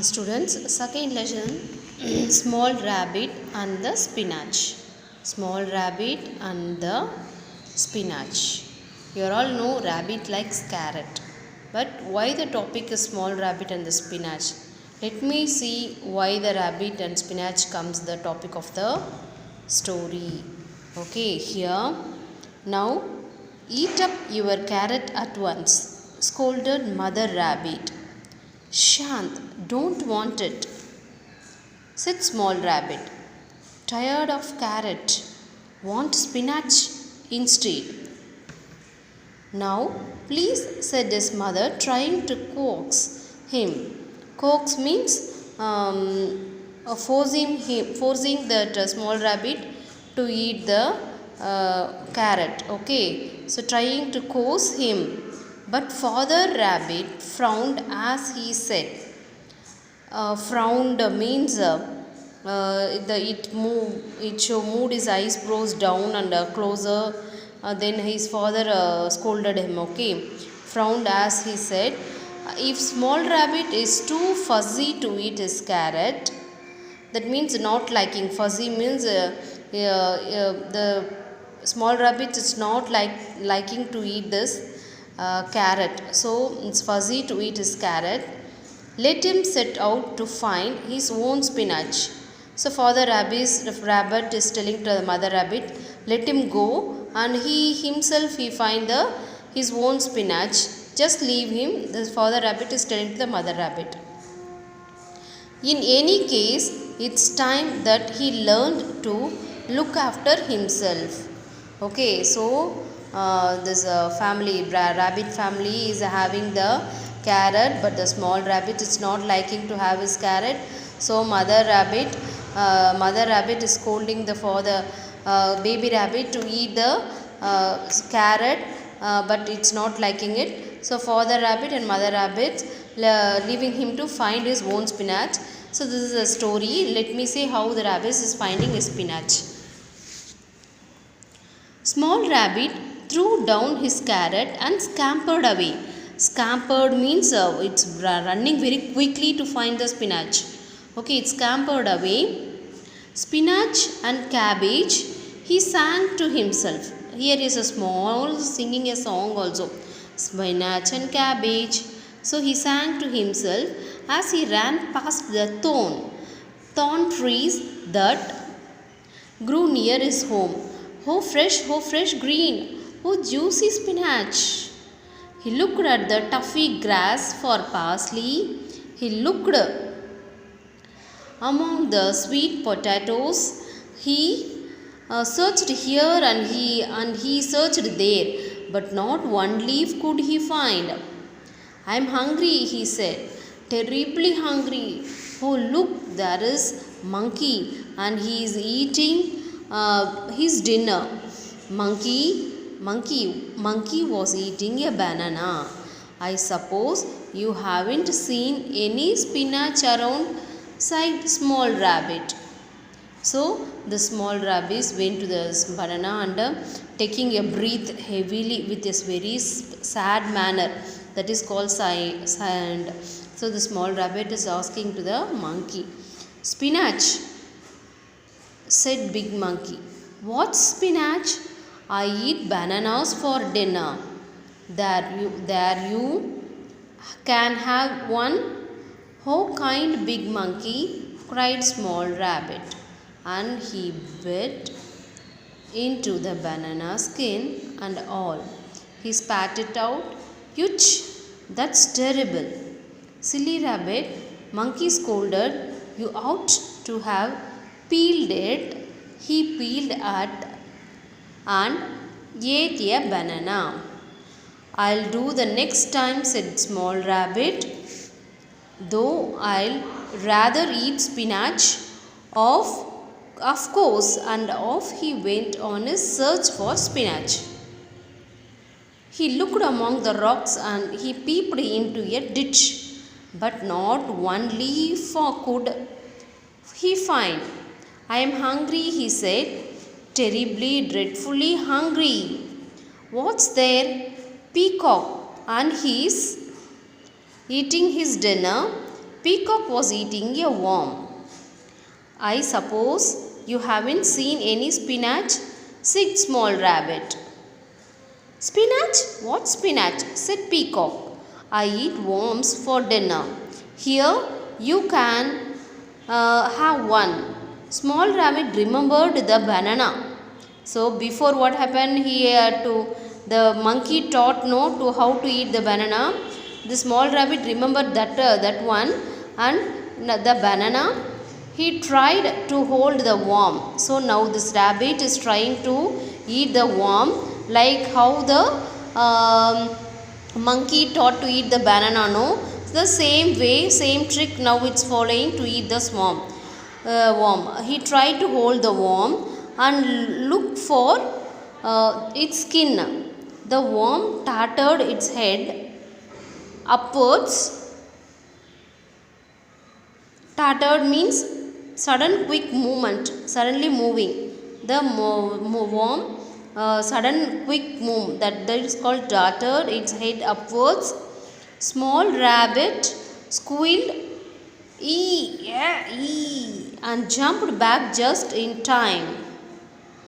Students, second lesson small rabbit and the spinach. Small rabbit and the spinach. You all know rabbit likes carrot. But why the topic is small rabbit and the spinach? Let me see why the rabbit and spinach comes the topic of the story. Okay, here. Now, eat up your carrot at once, scolded Mother Rabbit. Shant, don't want it, said Small Rabbit. Tired of carrot, want spinach instead. Now, please, said his mother, trying to coax him. Coax means forcing that small rabbit to eat the carrot. Okay, so trying to coax him. But Father Rabbit frowned as he said. Frowned means it moved his eyebrows down and closer. Then his father scolded him. Okay, frowned as he said, if Small Rabbit is too fuzzy to eat his carrot, that means not liking. Fuzzy means the small rabbit is not liking to eat this carrot, so it's fuzzy to eat his carrot. Let him set out to find his own spinach. So Father Rabbit is telling to the Mother Rabbit, let him go and he find his own spinach. Just leave him. The Father Rabbit is telling to the Mother Rabbit. In any case, it's time that he learned to look after himself. Okay, so this rabbit family is having the carrot, but the small rabbit is not liking to have his carrot. So Mother Rabbit is scolding the baby rabbit to eat the carrot, but it's not liking it. So Father Rabbit and Mother Rabbit leaving him to find his own spinach. So this is a story. Let me see how the rabbit is finding his spinach. Small Rabbit threw down his carrot and scampered away. Scampered means it's running very quickly to find the spinach. Okay, it scampered away. Spinach and cabbage, he sang to himself. Here is a small singing a song also. Spinach and cabbage. So he sang to himself as he ran past the thorn trees that grew near his home. Oh fresh green, oh juicy spinach. He looked at the tuffy grass for parsley. He looked among the sweet potatoes. He searched here and he searched there, but not one leaf could he find. I am hungry, he said, terribly hungry. Oh look, there is monkey and he is eating his dinner. Monkey was eating a banana. I suppose you haven't seen any spinach around, sighed Small Rabbit. So the small rabbit went to the banana and taking a breath heavily with a very sad manner. That is called sand. So the small rabbit is asking to the monkey, spinach, said Big Monkey. What's spinach? I eat bananas for dinner. There you can have one. Oh, kind Big Monkey, cried Small Rabbit. And he bit into the banana skin and all. He spat it out. Yuch, that's terrible. Silly rabbit, Monkey scolded. You ought to have peeled it. He peeled it and ate a banana. I'll do the next time, said Small Rabbit, though I'll rather eat spinach. Of course, and off he went on his search for spinach. He looked among the rocks and he peeped into a ditch, but not one leaf could he find. I am hungry, he said, terribly, dreadfully hungry. What's there? Peacock, and he's eating his dinner. Peacock was eating a worm. I suppose you haven't seen any spinach, said Small Rabbit. Spinach? What spinach? Said Peacock. I eat worms for dinner. Here you can have one. Small Rabbit remembered the banana. So before what happened, the monkey taught no to how to eat the banana. The small rabbit remembered that one and the banana. He tried to hold the worm. So now this rabbit is trying to eat the worm like how the monkey taught to eat the banana. No, the same way, same trick. Now it's following to eat the worm. He tried to hold the worm and look for its skin. The worm tattered its head upwards. Tattered means sudden quick movement, suddenly moving. The worm sudden quick move, that is called tattered its head upwards. Small rabbit squealed ee, yeah, ee, and jumped back just in time.